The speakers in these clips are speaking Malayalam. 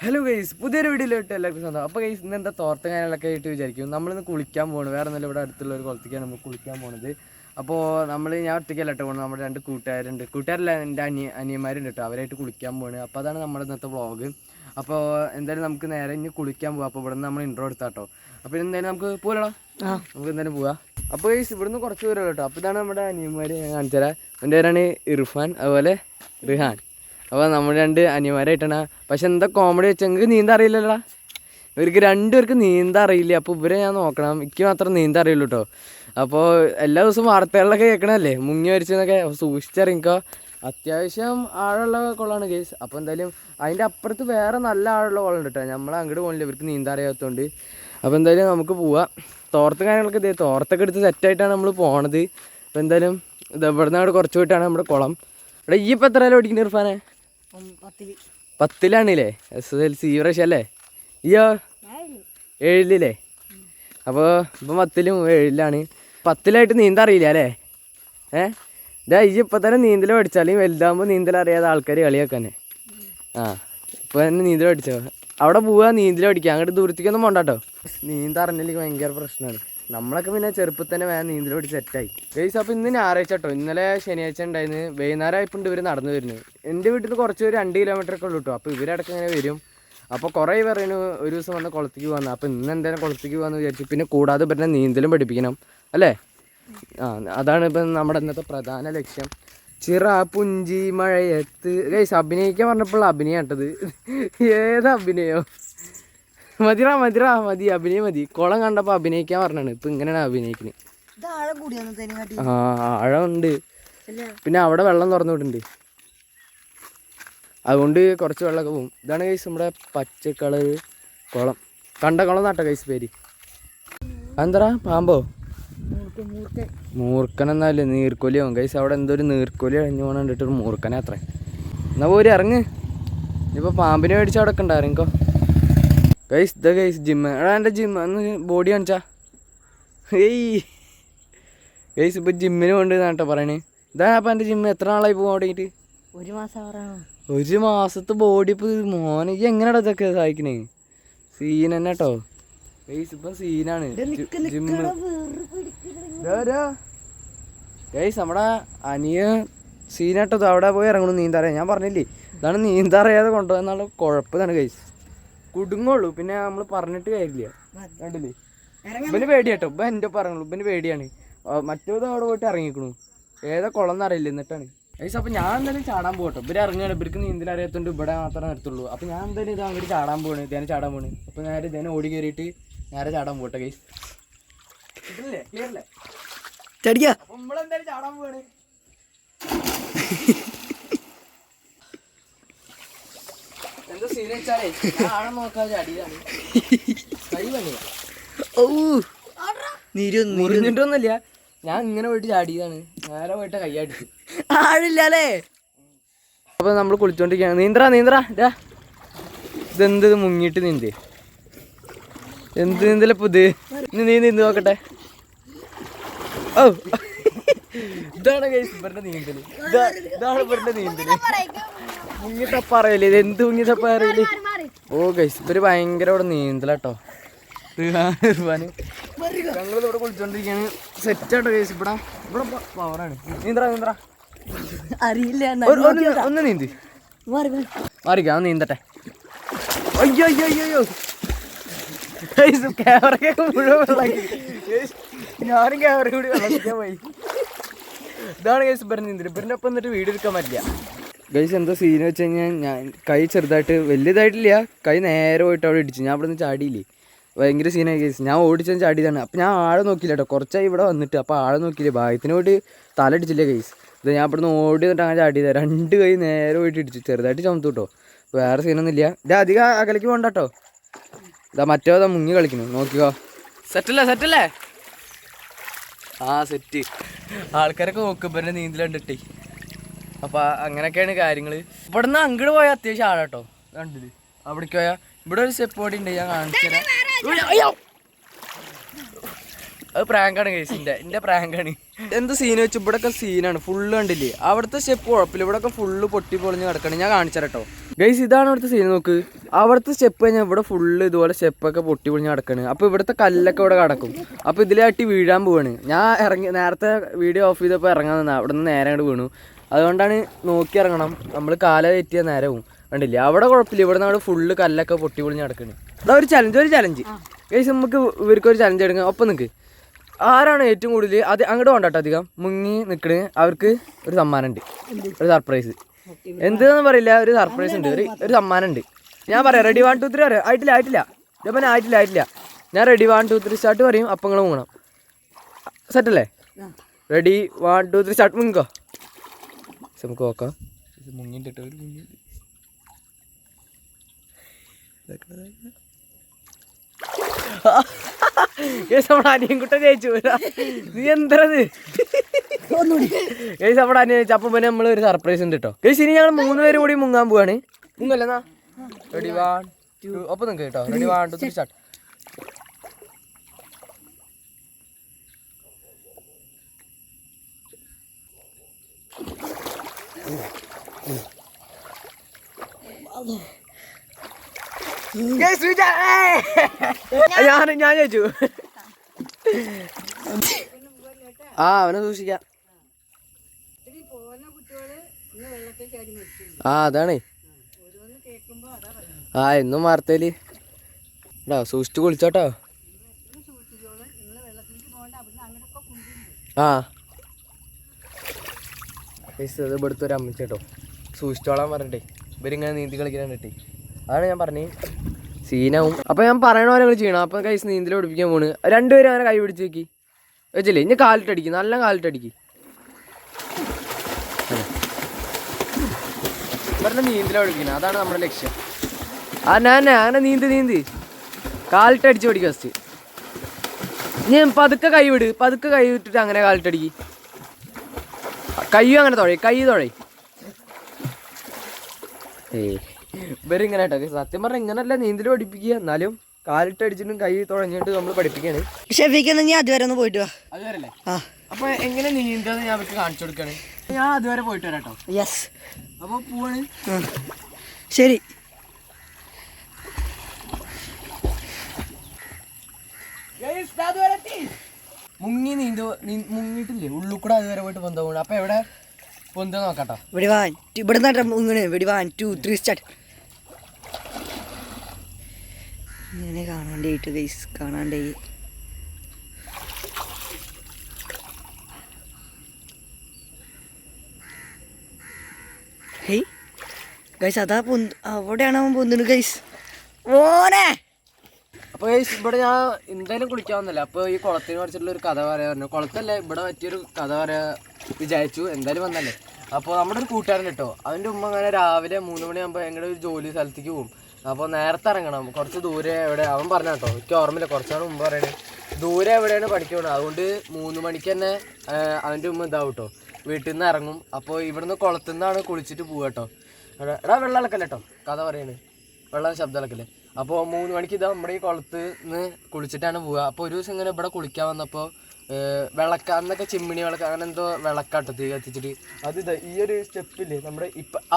ഹലോ ഗൈസ്, പുതിയൊരു വീഡിയോയിലോട്ട് എല്ലാവർക്കും സ്വന്തം. അപ്പോൾ ഗൈസ് ഇന്ന് എന്താ തോർത്ത കാര്യങ്ങളൊക്കെ ആയിട്ട് വിചാരിക്കും. നമ്മളിന്ന് കുളിക്കാൻ പോകണം. വേറെ നല്ല ഇവിടെ അടുത്തുള്ള ഒരു കുളത്തേക്കാണ് നമ്മൾ കുളിക്കാൻ പോകുന്നത്. അപ്പോൾ ഞാൻ ഒറ്റയ്ക്കല്ല കേട്ടോ പോകുന്നത്. നമ്മുടെ 2 കൂട്ടുകാരുണ്ട്. കൂട്ടുകാരല്ല, എൻ്റെ അനിയന്മാരുണ്ട് കേട്ടോ. അവരായിട്ട് കുളിക്കാൻ പോകുന്നത്. അപ്പോൾ അതാണ് നമ്മുടെ ഇന്നത്തെ വ്ളോഗ്. അപ്പോൾ എന്തായാലും നമുക്ക് നേരെ ഇനി കുളിക്കാൻ പോകാം. അപ്പോൾ ഇവിടെ നിന്ന് നമ്മൾ ഇൻട്രോ എടുത്താട്ടോ. അപ്പോൾ എന്തായാലും നമുക്ക് പോകലോ, നമുക്ക് എന്തായാലും പോവാം. അപ്പോൾ ഗൈസ് ഇവിടുന്ന് കുറച്ച് ദൂരം കേട്ടോ. അപ്പോൾ ഇതാണ് നമ്മുടെ അനിയന്മാർ. ഞാൻ കാണിച്ചു തരാം. എൻ്റെ പേരാണ് ഇർഫാൻ, അതുപോലെ റിഹാൻ. അപ്പോൾ നമ്മൾ 2 അനിയന്മാരായിട്ടാണ്. പക്ഷെ എന്താ കോമഡി വെച്ചാൽ നിങ്ങൾക്ക് നീന്താൻ അറിയില്ലല്ലോ. ഇവർക്ക് 2 പേർക്ക് നീന്താൻ അറിയില്ല. അപ്പോൾ ഇവരെ ഞാൻ നോക്കണം. എനിക്ക് മാത്രം നീന്താൻ അറിയുള്ളൂ കേട്ടോ. അപ്പോൾ എല്ലാ ദിവസവും വാർത്തകളിലൊക്കെ കേൾക്കണമല്ലേ, മുങ്ങി മരിച്ചെന്നൊക്കെ. സൂക്ഷിച്ചിറങ്ങിക്കോ. അത്യാവശ്യം ആഴമുള്ള കുളമാണ് കേസ്. അപ്പോൾ എന്തായാലും അതിൻ്റെ അപ്പുറത്ത് വേറെ നല്ല ആഴമുള്ള കുളം ഉണ്ട് കേട്ടോ. നമ്മൾ അങ്ങോട്ട് പോകണില്ല, ഇവർക്ക് നീന്താൻ അറിയാത്തതുകൊണ്ട്. അപ്പോൾ എന്തായാലും നമുക്ക് പോവാം. തോർത്ത് കാര്യങ്ങളൊക്കെ ഇതേ തോർത്തൊക്കെ എടുത്ത് സെറ്റായിട്ടാണ് നമ്മൾ പോണത്. അപ്പോൾ എന്തായാലും ഇത് ഇവിടുന്ന് അവിടെ കുറച്ച് പോയിട്ടാണ് നമ്മുടെ കുളം. ഇവിടെ ഈ ഇപ്പം എത്ര പഠിക്കുന്നത് ഇർഫാനെ? 10ലാണല്ലേ? SSLC ഈ പ്രാവശ്യം അല്ലേ? ഇയ്യോ 7ല്ലേ? അപ്പോൾ ഇപ്പം 10ലും 7ലാണ്. 10ലായിട്ട് നീന്താൻ അറിയില്ല അല്ലേ? ഇപ്പം തന്നെ നീന്തൽ പഠിച്ചാൽ വലുതാകുമ്പോൾ നീന്തൽ അറിയാതെ ആൾക്കാർ കളിയാക്കാനെ. ഇപ്പോൾ തന്നെ നീന്തൽ പഠിച്ചോ. അവിടെ പോവുക, നീന്തൽ പഠിക്കുക. അങ്ങോട്ട് ദൂരത്തേക്കൊന്നും പോകണ്ട കേട്ടോ. നീന്താൻ അറിഞ്ഞില്ലെങ്കിൽ ഭയങ്കര പ്രശ്നമാണ്. നമ്മളൊക്കെ പിന്നെ ചെറുപ്പത്തിൽ തന്നെ വേഗം നീന്തൽ പഠിച്ച് സെറ്റായി ഗൈസ്. അപ്പോൾ ഇന്ന് ഞായറാഴ്ച കേട്ടോ. ഇന്നലെ ശനിയാഴ്ച ഉണ്ടായിരുന്നു. വൈകുന്നേരം ആയപ്പോൾ ഇവർ നടന്നു വരുന്നത്. എൻ്റെ വീട്ടിൽ നിന്ന് കുറച്ച് 2 കിലോമീറ്ററൊക്കെ ഉള്ളൂ കേട്ടോ. അപ്പോൾ ഇവരടക്കം ഇങ്ങനെ വരും. അപ്പോൾ കുറേ പറയുന്നു ഒരു ദിവസം വന്ന് കുളത്തേക്ക് പോകുന്നത്. അപ്പോൾ ഇന്ന് എന്തായാലും കുളത്തേക്ക് പോകാമെന്ന് വിചാരിച്ചു. പിന്നെ കൂടാതെ പിന്നെ നീന്തലും പഠിപ്പിക്കണം അല്ലേ? അതാണ് ഇപ്പം നമ്മുടെ ഇന്നത്തെ പ്രധാന ലക്ഷ്യം. ചിറ പുഞ്ചി മഴയത്ത് ഗൈസ്. അഭിനയിക്കാൻ പറഞ്ഞപ്പോൾ അഭിനയം കേട്ടത്. ഏതാ അഭിനയോ? മതി അഭിനയം മതി. കുളം കണ്ടപ്പോൾ അഭിനയിക്കാൻ പറഞ്ഞാണ്. ഇപ്പം ഇങ്ങനെയാണ് അഭിനയിക്കുന്നത്. ആഴമുണ്ട്. പിന്നെ അവിടെ വെള്ളം തുറന്നു വിടുന്നുണ്ട്. അതുകൊണ്ട് കുറച്ച് വെള്ളമൊക്കെ പോകും. ഇതാണ് ഗൈസ് നമ്മുടെ പച്ചക്കളർ കുളം. കണ്ട കുളം നട്ട ഗൈസ് പേര്. അതെന്താ പാമ്പോ? മൂർക്കനെന്നല്ലേ, നീർക്കോലിയാവും ഗൈസ്. അവിടെ എന്തോ ഒരു നീർക്കോലി കഴിഞ്ഞു പോകണം കണ്ടിട്ട് ഒരു മൂർക്കനെ അത്ര. എന്നാ പോര് ഇറങ്ങ്. ഇപ്പോൾ പാമ്പിനെ മേടിച്ച് അവിടെ ഒക്കെ ഉണ്ടായിരുന്നോ ഗൈസ്. ഇതാ ഗൈസ് ജിമ്മ്. എടാ എൻ്റെ ജിമ്മ് ഒന്ന് ബോഡി കാണിച്ചാ. ഗൈസ് ഇപ്പോൾ ജിമ്മിന് കൊണ്ടുവന്നാണ് കേട്ടോ പറയണേ. ഇതാ അപ്പം എൻ്റെ ജിമ്മ് എത്ര നാളായി പോകും അവിടേക്ക്? 1 മാസം. 1 മാസത്തെ ബോഡി ഇപ്പോൾ മോനെ എങ്ങനെയാ ഇതൊക്കെ സഹായിക്കണേ? സീൻ തന്നെ കേട്ടോ ഗൈസ്. ഇപ്പം സീനാണ് ജിമ്മ്. ഗൈസ് നമ്മുടെ അനിയ സീനാട്ടോ. അവിടെ പോയി ഇറങ്ങണം നീന്താറിയാം. ഞാൻ പറഞ്ഞില്ലേ, ഇതാണ് നീന്താറിയാതെ കൊണ്ടുപോകുന്നുള്ള കുഴപ്പമാണ് ഗൈസ്. കുടുങ്ങുള്ളൂ. പിന്നെ നമ്മൾ പറഞ്ഞിട്ട് കാര്യമില്ല. കണ്ടില്ലേ, ഇവന് പേടിയാട്ടോ. ഇപ്പം എൻ്റെ പറയുള്ളൂ, ഇവന് പേടിയാണ്. മറ്റേത് അവിടെ പോയിട്ട് ഇറങ്ങിക്കണു. ഏതാ കുളം എന്നറിയില്ല. എന്നിട്ടാണ് ഗൈസ്. അപ്പം ഞാൻ എന്തായാലും ചാടാൻ പോകട്ടോ. ഇവര് ഇറങ്ങുകയാണ്. ഇവർക്ക് നീന്തൽ അറിയാത്തതുകൊണ്ട് ഇവിടെ മാത്രമേ നിർത്തുള്ളൂ. അപ്പം ഞാൻ എന്തായാലും ഇത് അങ്ങോട്ട് ചാടാൻ പോവാണ്. ഇതേനെ ചാടാൻ പോണ്. അപ്പം നേരെ ഇതേനെ ഓടി കയറിയിട്ട് നേരെ ചാടാൻ പോട്ടെ ഗൈസ്. ഇതില്ലേ ക്ലിയറല്ലേ? ചടിക്കാ. അപ്പം നമ്മളെന്തായാലും ചാടാൻ പോവാണ്. എന്താ സീൻ വെച്ചാലേ ആഴം നോക്കാതെ ചാടിയതാണ്. കൈ പണിയാ. മുറിഞ്ഞിട്ടൊന്നുമില്ല. ഞാൻ ഇങ്ങനെ പോയിട്ട് ചാടിയതാണ്. നേരെ പോയിട്ട് കൈയടിച്ചു. ആഴില്ലേ? അപ്പൊ നമ്മൾ കുളിച്ചോണ്ടിരിക്കുകയാണ്. നീന്തറാ ഇതെന്ത് മുങ്ങിട്ട് നീന്തേ? എന്ത് നീന്തല പുത്? നീ നീന്ത് നോക്കട്ടെ. ഓ ഇതാണ് ഗൈസ് ഇവരുടെ നീന്തല്. ഇതാണ് ഇവരുടെ നീന്തല്. മുങ്ങിത്തപ്പ അറിയില്ലേ? ഇത് എന്ത് മുങ്ങിത്തപ്പ അറിയില്ലേ? ഓ ഗൈസ് ഇവര് ഭയങ്കര ഇവിടെ നീന്തലാട്ടോ. ഞങ്ങളിവിടെ കുളിച്ചോണ്ടിരിക്കാണ്. സെറ്റാട്ടോ ഗൈസ്. ഇവിടെ പവറാണ്. നീന്തറാ അറിയില്ല. ഒന്ന് നീന്തി മാറിക്കാം. നീന്തട്ടെ. അയ്യോ ക്യാമറയൊക്കെ മുഴുവൻ വെള്ളമാക്കി. ഞാനും ക്യാമറ കൂടി വെള്ളത്തിക്കാൻ പോയി. ഇതാണ് ഗൈസ് ഇവരുടെ നീന്തൽ. ഇവരുടെ ഒപ്പം എന്നിട്ട് വീഡിയോ എടുക്കാൻ പറ്റില്ല ഗൈസ്. എന്താ സീൻ വെച്ച് കഴിഞ്ഞാൽ ഞാൻ കൈ ചെറുതായിട്ട് വലിയതായിട്ടില്ല, കൈ നേരെ പോയിട്ട് അവിടെ ഇടിച്ചു. ഞാൻ ഇവിടെ നിന്ന് ചാടിയില്ലേ, ഭയങ്കര സീനായി ഗൈസ്. ഞാൻ ഓടിച്ചാൽ ചാടിയതാണ്. അപ്പം ഞാൻ ആഴം നോക്കിയില്ല കേട്ടോ. കുറച്ചായി ഇവിടെ വന്നിട്ട്. അപ്പോൾ ആഴം നോക്കിയില്ലേ, ഭാഗ്യത്തിന് പോയിട്ട് തല അടിച്ചില്ലേ ഗൈസ്. ഇത് ഞാൻ ഇവിടെ നിന്ന് ഓടി വന്നിട്ട് അങ്ങനെ ചാടിയതാണ്. 2 കൈ നേരെ പോയിട്ട് ഇടിച്ചു. ചെറുതായിട്ട് ചുമത്തു കേട്ടോ. വേറെ സീനൊന്നുമില്ല. ഇത് അധികം അകലേക്ക് പോകണ്ട കേട്ടോ. ഇതാ മറ്റേതാ മുങ്ങി കളിക്കുന്നു. നോക്കിക്കോ. സെറ്റല്ലേ? സെറ്റ്. ആൾക്കാരൊക്കെ നോക്കും പിന്നെ നീന്തൽ കണ്ടിട്ടേ. അപ്പം അങ്ങനെയൊക്കെയാണ് കാര്യങ്ങൾ. ഇവിടെ നിന്ന് അങ്ങോട്ട് പോയാൽ അത്യാവശ്യം ആഴാട്ടോ. കണ്ടില്ലേ? അവിടേക്ക് പോയാൽ ഇവിടെ ഒരു സ്റ്റെപ്പ് ബോഡി ഉണ്ട്. ഞാൻ കാണിച്ചു തരാം. അത് പ്രാങ്കാണ് കേസിൻ്റെ. എൻ്റെ പ്രാങ്കാണ്. എന്ത് സീൻ വെച്ച് ഇവിടെയൊക്കെ സീനാണ് ഫുള്ള്. കണ്ടില്ലേ? അവിടുത്തെ സ്റ്റെപ്പ് കുഴപ്പമില്ല. ഇവിടെയൊക്കെ ഫുള്ള് പൊട്ടി പൊളിഞ്ഞ് കിടക്കണം. ഞാൻ കാണിച്ചു തരാം കേട്ടോ. ഗൈസ് ഇതാണ് ഇവിടുത്തെ സീൻ നോക്ക്. അവിടുത്തെ സ്റ്റെപ്പ് കഴിഞ്ഞാൽ ഇവിടെ ഫുള്ള് ഇതുപോലെ സ്റ്റെപ്പൊക്കെ പൊട്ടി പൊളിഞ്ഞ് കിടക്കാണ്. അപ്പോൾ ഇവിടുത്തെ കല്ലൊക്കെ ഇവിടെ കിടക്കും. അപ്പോൾ ഇതിലാട്ടി വീഴാൻ പോവാണ്. ഞാൻ നേരത്തെ വീഡിയോ ഓഫ് ചെയ്തപ്പോൾ ഇറങ്ങാൻ നിന്നാ അവിടെ നിന്ന് നേരെ അങ്ങോട്ട് വീണു. അതുകൊണ്ടാണ് നോക്കി ഇറങ്ങണം. നമ്മൾ കാല തെറ്റിയ നേരെ പോവും. കണ്ടില്ല അവിടെ കുഴപ്പമില്ല. ഇവിടെ നിന്ന് ഫുള്ള് കല്ലൊക്കെ പൊട്ടി പൊളിഞ്ഞ് കിടക്കാണ്. അതാ ഒരു ചലഞ്ച് ഗൈസ്. നമുക്ക് ഇവർക്കൊരു ചലഞ്ച് എടുക്കാം. ഒപ്പം നിൽക്ക്. ആരാണ് ഏറ്റവും കൂടുതൽ അത് അങ്ങോട്ട് കൊണ്ടാട്ടോ അധികം മുങ്ങി നിൽക്കണേ അവർക്ക് ഒരു സമ്മാനം ഉണ്ട്, ഒരു സർപ്രൈസ്. എന്തെന്ന് പറയില്ല, ഒരു സർപ്രൈസ് ഉണ്ട്, ഒരു സമ്മാനം ഉണ്ട്. ഞാൻ പറയാം റെഡി 1 2 3 പറയാം. ആയിട്ടില്ല ഇപ്പം ആയിട്ടില്ല. ഞാൻ റെഡി 1 2 3 സ്റ്റാർട്ട് പറയും. അപ്പം നിങ്ങൾ മുങ്ങണം. സെറ്റല്ലേ? Ready 1 2 3 start. മുങ്ങിക്കോ. നമുക്ക് നോക്കാം. മുങ്ങിട്ട് ഒരു മുങ്ങി അനിയൻകുട്ട ജയിച്ചു. നീ എന്തത് നമ്മുടെ അനിയൻ ജയിച്ചു. അപ്പം പിന്നെ നമ്മൾ ഒരു സർപ്രൈസ് ഉണ്ട് കേട്ടോ. ഇനി ഞങ്ങൾ 3 പേരും കൂടി മുങ്ങാൻ പോവാണ്. മുങ്ങല്ലെന്നാ റെഡി 1 2 ഒപ്പം നിങ്ങൾക്ക് കേട്ടോ. Ready 1 2 3 start. ഞാൻ ചോദിച്ചു. അവനെ സൂക്ഷിക്കാം. അതാണേ. എന്നും വാർത്തയില് സൂക്ഷിച്ചു കുളിച്ചോട്ടോ. ഇത് ഇവിടുത്തെ ഒരു അമ്മച്ചേട്ടോ സൂക്ഷിച്ചോളാൻ പറഞ്ഞിട്ടേ ഇവരിങ്ങനെ നീന്തി കളിക്കാൻ കണ്ടിട്ടേ. അതാണ് ഞാൻ പറഞ്ഞേ സീനാവും. അപ്പോൾ ഞാൻ പറയണ പോലെ നിങ്ങൾ ചെയ്യണം. അപ്പം കൈസ് നീന്തൽ പഠിപ്പിക്കാൻ പോണ്. 2 പേരും അങ്ങനെ കൈ പിടിച്ച് വെക്കി വെച്ചില്ലേ. ഇനി കാലിട്ടടിക്കും, നല്ല കാലിട്ടടിക്കും. ഇവരുടെ നീന്തൽ പഠിപ്പിക്കണം, അതാണ് നമ്മുടെ ലക്ഷ്യം. അങ്ങനെ നീന്തി കാലിട്ടടിച്ച് പഠിക്കും ഫസ്റ്റ്. ഞാൻ പതുക്കെ കൈ വിട്ടിട്ട് അങ്ങനെ കാലിട്ടടിക്കും. കയ്യും അങ്ങനെ കൈ തുഴയും. ഇവരിങ്ങനെ കേട്ടോ സത്യം പറഞ്ഞാൽ ഇങ്ങനല്ല നീന്തൽ പഠിപ്പിക്കുക. എന്നാലും കാലിട്ടടിച്ചിട്ടും കൈ തുഴഞ്ഞിട്ട് നമ്മൾ പഠിപ്പിക്കാണ്. അതുവരെ ഒന്ന് പോയിട്ട് അതുവരല്ലേ? അപ്പൊ എങ്ങനെ നീന്താന്ന് ഞാൻ അവർക്ക് കാണിച്ചു കൊടുക്കാണ്. ഞാൻ അതുവരെ പോയിട്ട് വരാം കേട്ടോ. യെസ്. അപ്പൊ പോവാണ്. ശരി. മുങ്ങി മുങ്ങിയിട്ടില്ലേ ഉള്ളിൽ കൂടെ അതുവരെ പോയിട്ട് പൊന്താ പോകണം. അപ്പൊ എവിടെ പൊന്ത നോക്കാട്ടോ. ഇവിടെ മുങ്ങണ്. 1 2 3 സ്റ്റാർട്ട്. ഇങ്ങനെ കാണാണ്ടായിട്ട് ഗൈസ്, കാണാണ്ടായി. ഹേയ് ഗൈസ്, അതാ അവിടെയാണ് അവൻ പൊന്തുന്നു ഗൈസ്. ഓനെ അപ്പോൾ ഗൈസ് ഇവിടെ ഞാൻ എന്തായാലും കുളിക്കാവുന്നില്ല. അപ്പോൾ ഈ കുളത്തിനെ കുറിച്ചിട്ടുള്ള ഒരു കഥ പറയാൻ പറഞ്ഞു. കുളത്തല്ലേ ഇവിടെ പറ്റിയൊരു കഥ പറയാൻ വിചാരിച്ചു. എന്തായാലും വന്നല്ലേ. അപ്പോൾ നമ്മുടെ ഒരു കൂട്ടുകാരൻ കേട്ടോ, അവൻ്റെ ഉമ്മ അങ്ങനെ രാവിലെ 3 മണിയാകുമ്പോൾ ഞങ്ങളുടെ ഒരു ജോലി സ്ഥലത്തേക്ക് പോകും. അപ്പോൾ നേരത്തെ ഇറങ്ങണം. കുറച്ച് ദൂരെ എവിടെ അവൻ പറഞ്ഞ കേട്ടോ, എനിക്ക് ഓർമ്മയില്ല, കുറച്ചാണ് മുമ്പ് പറയണേ. ദൂരെ എവിടെയാണ് പഠിക്കുന്നത്. അതുകൊണ്ട് 3 മണിക്ക് തന്നെ അവൻ്റെ ഉമ്മ ഇതാവും കേട്ടോ, വീട്ടിൽ നിന്ന് ഇറങ്ങും. അപ്പോൾ ഇവിടുന്ന് കുളത്തു നിന്നാണ് കുളിച്ചിട്ട് പോവുക കേട്ടോ. എടാ വെള്ളം ഇളക്കല്ലേ കേട്ടോ, കഥ പറയണേ, വെള്ളം ശബ്ദം ഇളക്കല്ലേ. അപ്പോൾ 3 മണിക്ക് ഇതാ നമ്മുടെ ഈ കുളത്ത് നിന്ന് കുളിച്ചിട്ടാണ് പോവുക. അപ്പോൾ ഒരു ദിവസം ഇങ്ങനെ ഇവിടെ കുളിക്കാൻ വന്നപ്പോൾ വിളക്ക, അന്നൊക്കെ ചിമ്മിണി വിളക്ക് അങ്ങനെ എന്തോ വിളക്കാട്ടോ തീ കത്തിച്ചിട്ട്. അത് ഇതാ ഈ ഒരു സ്റ്റെപ്പില്ലേ നമ്മുടെ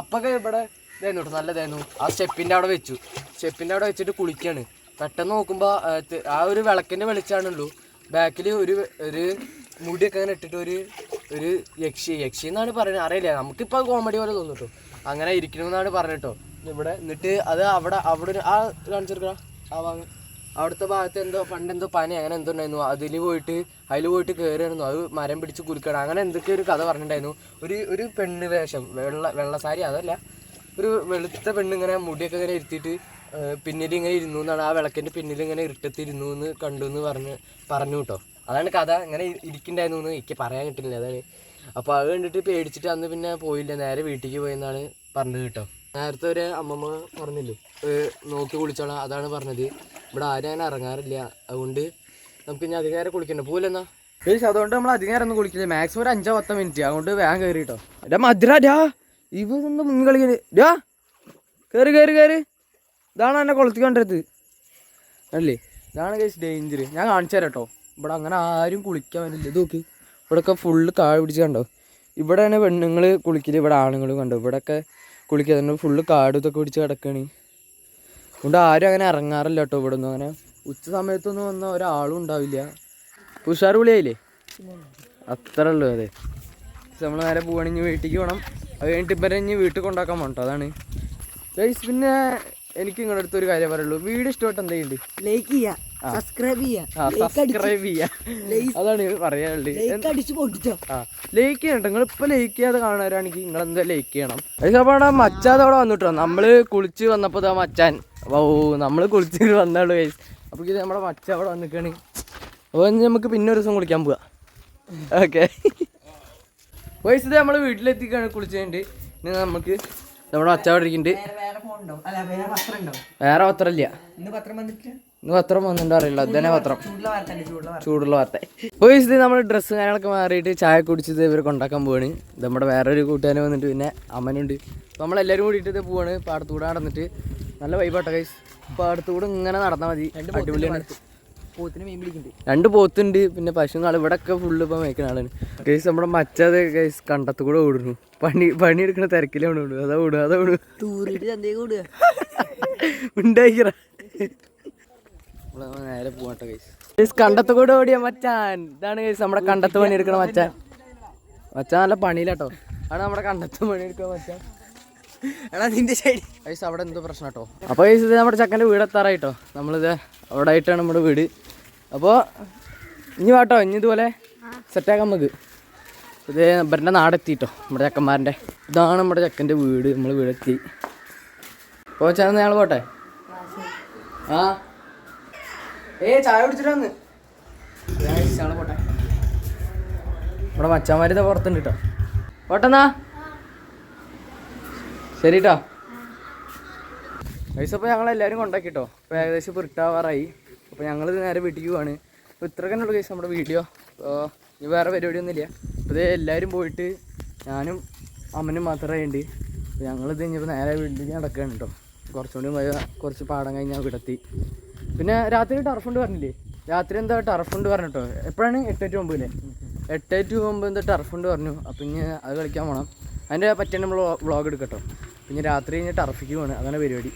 അപ്പൊക്കെ ഇവിടെ ഇതായിരുന്നു കേട്ടോ, നല്ലതായിരുന്നു. ആ സ്റ്റെപ്പിൻ്റെ അവിടെ വെച്ചു. സ്റ്റെപ്പിൻ്റെ അവിടെ വെച്ചിട്ട് കുളിക്കുകയാണ്. പെട്ടെന്ന് നോക്കുമ്പോൾ ആ ഒരു വിളക്കിൻ്റെ വെളിച്ചാണുള്ളൂ. ബാക്കിൽ ഒരു മുടിയൊക്കെ അങ്ങനെ ഇട്ടിട്ട് ഒരു യക്ഷി എന്നാണ് പറയുന്നത്, അറിയില്ല, നമുക്കിപ്പോൾ കോമഡി പോലെ തോന്നും കേട്ടോ. അങ്ങനെ ഇരിക്കണമെന്നാണ് പറഞ്ഞിട്ടോ ഇവിടെ. എന്നിട്ട് അത് അവിടെ ആ കാണിച്ചെടുക്കണം, ആ ഭാഗം അവിടുത്തെ ഭാഗത്ത് എന്തോ പണ്ടെന്തോ പനി അങ്ങനെ എന്തോ ഉണ്ടായിരുന്നു. അതിൽ പോയിട്ട് കയറിയായിരുന്നു. അത് മരം പിടിച്ച് കുലുക്കണം, അങ്ങനെ എന്തൊക്കെ ഒരു കഥ പറഞ്ഞിട്ടുണ്ടായിരുന്നു. ഒരു പെണ്ണ് വേഷം, വെള്ള സാരി, അതല്ല, ഒരു വെളുത്ത പെണ്ണ് ഇങ്ങനെ മുടിയൊക്കെ ഇങ്ങനെ ഇരുത്തിയിട്ട് പിന്നിൽ ഇങ്ങനെ ഇരുന്നു എന്നാണ്. ആ വിളക്കിൻ്റെ പിന്നിൽ ഇങ്ങനെ ഇരുട്ടത്തിരുന്നു എന്ന് കണ്ടു എന്ന് പറഞ്ഞു കേട്ടോ. അതാണ് കഥ. ഇങ്ങനെ ഇരിക്കണ്ടായിരുന്നു എന്ന് എനിക്ക് പറയാൻ കിട്ടില്ല, അതാണ്. അപ്പോൾ അത് കണ്ടിട്ട് പേടിച്ചിട്ട് അന്ന് പിന്നെ പോയില്ല, നേരെ വീട്ടിലേക്ക് പോയെന്നാണ് പറഞ്ഞത് കേട്ടോ. നേരത്തെ ഒരു അമ്മമ്മ പറഞ്ഞില്ലേ നോക്കി കുളിച്ചോളാം, അതാണ് പറഞ്ഞത്. ഇവിടെ ആരും അങ്ങനെ ഇറങ്ങാറില്ല, അതുകൊണ്ട് നമുക്ക് ഇനി അധികം നേരം കുളിക്കണ്ട പോലെന്നാ പ്ലീസ്. അതുകൊണ്ട് നമ്മൾ അധികം നേരം ഒന്നും കുളിക്കില്ല, മാക്സിമം ഒരു 5-10 മിനിറ്റ്. അതുകൊണ്ട് വേഗം കയറി കേട്ടോ. എടാ മധുരാ ഇവൊന്നും മുങ്ങി കളിക്കുന്നത്. കയറി ഇതാണ് എന്നെ കൊളുത്തി കണ്ടത് അല്ലേ. ഇതാണ് കേസ് ഡേഞ്ചർ. ഞാൻ കാണിച്ചു തരാം കേട്ടോ. ഇവിടെ അങ്ങനെ ആരും കുളിക്കാൻ പറ്റില്ല. ഇത് നോക്ക്, ഇവിടെയൊക്കെ ഫുള്ള് കാഴ് പിടിച്ച് കണ്ടോ. ഇവിടെയാണ് പെണ്ണുങ്ങൾ കുളിക്കല്, ഇവിടെ ആണുങ്ങളും കണ്ടോ. ഇവിടെയൊക്കെ കുളിക്കുക. അതുകൊണ്ട് ഫുള്ള് കാട് ഇതൊക്കെ പിടിച്ച് കിടക്കുകയാണ്. അതുകൊണ്ട് ആരും അങ്ങനെ ഇറങ്ങാറില്ല കേട്ടോ ഇവിടെ ഒന്നും. അങ്ങനെ ഉച്ച സമയത്തൊന്നും വന്ന ഒരാളും ഉണ്ടാവില്ല. ഉഷാർ വിളിയായില്ലേ, അത്ര ഉള്ളൂ. അതെ, നമ്മൾ നേരെ പോവുകയാണെങ്കിൽ വീട്ടിലേക്ക് പോകണം. അത് കഴിഞ്ഞിട്ട് ഇവരെ ഇനി വീട്ടിൽ കൊണ്ടാക്കാൻ പോകണം കേട്ടോ. അതാണ് ഗൈസ്. പിന്നെ എനിക്ക് നിങ്ങളുടെ അടുത്ത് ഒരു കാര്യം പറയുള്ളൂ, വീഡിയോ ഇഷ്ടപ്പെട്ട് എന്താ ചെയ്യുന്നുണ്ട്, ലൈക്ക് ചെയ്യാ, സബ്സ്ക്രൈബ് ചെയ്യാ, സബ്സ്ക്രൈബ് ചെയ്യാ, അതാണ് പറയാനുള്ളത്. ആ ലൈക്ക് ചെയ്യണം. നിങ്ങൾ ഇപ്പൊ ലൈക്ക് ചെയ്യാതെ കാണുന്നവരാണെങ്കിൽ നിങ്ങൾ എന്താ ലൈക്ക് ചെയ്യണം. ഗൈസ് അപ്പോൾ അവിടെ മച്ചാൻ അവിടെ വന്നിട്ടോ. നമ്മള് കുളിച്ച് വന്നപ്പോൾ മച്ചാൻ നമ്മള് കുളിച്ച് വന്നാളൂ ഗൈസ്. അപ്പോൾ ഇത് നമ്മുടെ മച്ച അവിടെ വന്നിക്കാണ്. അപ്പോൾ നമുക്ക് പിന്നെ ഒരു ദിവസം കുളിക്കാൻ പോവാ. ഓക്കെ ഗൈസ്, ഇത് നമ്മള് വീട്ടിലെത്തിക്കാണ് കുളിച്ച് കഴിഞ്ഞിട്ട്. ഇനി നമുക്ക് നമ്മുടെ മച്ച അവിടെ ഇരിക്കുന്നുണ്ട്. വേറെ പത്രമില്ല, ഇന്ന് പത്രം വന്നിട്ടുണ്ടോ അറിയില്ല. അതന്നെ പത്രം, ചൂടുള്ള വാർത്ത. ഗൈസ് ഇത് നമ്മൾ ഡ്രസ്സ് കാര്യങ്ങളൊക്കെ മാറിയിട്ട് ചായ കുടിച്ചത് ഇവർ കൊണ്ടാക്കാൻ പോവാണ്. ഇത് നമ്മുടെ വേറൊരു കൂട്ടുകാരൻ വന്നിട്ട് പിന്നെ അമ്മനുണ്ട്. നമ്മളെല്ലാവരും കൂടിയിട്ട് ഇത് പോവാണ്. പാടത്തൂടെ നടന്നിട്ട് നല്ല വൈബാട്ടോ ഗൈസ്. പാടത്തൂടെ ഇങ്ങനെ നടന്നാൽ മതി, അടിപൊളിയാണ്. പോത്തിന് മീൻ പിടിക്കുന്നുണ്ട്, 2 പോത്തുണ്ട്. പിന്നെ പശുങ്ങൾ ഇവിടെ ഒക്കെ ഫുള്ള് ഇപ്പം മേക്കുന്ന ആളാണ് ഗൈസ്. നമ്മുടെ മച്ചത് ഗൈസ് കണ്ടത്ത് കൂടെ ഓടുന്നു. പണിയെടുക്കുന്ന തിരക്കിലാണ് ഓടുക. അതാ ഓടുക ഉണ്ടായിക്കറ. നേരെ പോകട്ടെ ഗൈസ്. കണ്ടത്ത് കൂടെ ഓടിയ മച്ചാൻ ഇതാണ് ഗൈസ്. നമ്മുടെ കണ്ടത്ത് പണിയെടുക്കണ മച്ചാൻ. മച്ചാൻ നല്ല പണിയിലാട്ടോ. ആണ് നമ്മുടെ കണ്ടത്ത് പണിയെടുക്കണ മച്ചാൻ. എടാ നിന്റെ സൈഡ് ഗൈസ് അവിടെ എന്തോ പ്രശ്നം കേട്ടോ. അപ്പോൾ ഗൈസ് ഇത് നമ്മുടെ ചക്കൻ്റെ വീട് എത്താറായിട്ടോ. നമ്മളിത് അവിടെ ആയിട്ടാണ് നമ്മുടെ വീട്. അപ്പോൾ ഇനി വാട്ടോ, ഇനി ഇതുപോലെ സെറ്റാക്കാം നമുക്ക്. ഇത് ഇവരുടെ നാടെത്തിട്ടോ, നമ്മുടെ ചക്കന്മാരുടെ. ഇതാണ് നമ്മുടെ ചക്കൻ്റെ വീട്. നമ്മൾ വീടെത്തി. അപ്പോൾ ചേർന്ന് ഞങ്ങൾ പോട്ടെ. ആ ചായ കുടിച്ചിട്ട് വന്ന് ഞങ്ങൾ പോട്ടെ. നമ്മുടെ മച്ചാന്മാരിതാ പുറത്തുണ്ട് കേട്ടോ. പോട്ടെന്നാ, ശരി കേട്ടോ ഗൈസ്. അപ്പോൾ ഞങ്ങളെല്ലാവരും കൊണ്ടാക്കിട്ടോ. അപ്പോൾ ഏകദേശം ഇപ്പോൾ ഇട്ടാവാറായി. അപ്പോൾ ഞങ്ങളിത് നേരെ വീട്ടിലേക്ക് പോവാണ്. അപ്പോൾ ഇത്രയൊക്കെ ഉള്ളൂ ഗൈസ് നമ്മുടെ വീഡിയോ. അപ്പോൾ ഇനി വേറെ പരിപാടിയൊന്നുമില്ല. അപ്പോൾ ഇത് എല്ലാവരും പോയിട്ട് ഞാനും അമ്മനും മാത്രമേ ഉണ്ട്. അപ്പോൾ ഞങ്ങളിത് കഴിഞ്ഞപ്പോൾ നേരെ വീട്ടിലേക്ക് നടക്കുകയാണ് കേട്ടോ. കുറച്ചുകൂടി കുറച്ച് പാടം കഴിഞ്ഞാൽ വീടെത്തി. പിന്നെ രാത്രി ടർഫുണ്ട് പറഞ്ഞില്ലേ, രാത്രി എന്താ ടർഫുണ്ട് പറഞ്ഞിട്ടോ. എപ്പോഴാണ് 8 to 9 അല്ലേ, 8 to 9 എന്താ ടർഫുണ്ട് പറഞ്ഞു. അപ്പം ഇനി അത് കളിക്കാൻ പോകണം. അതിൻ്റെ പറ്റിയ നമ്മൾ വ്ളോഗ് എടുക്കട്ടോ. പിന്നെ രാത്രി കഴിഞ്ഞ് ടർഫിക്ക് പോകണം, അതാണ് പരിപാടി.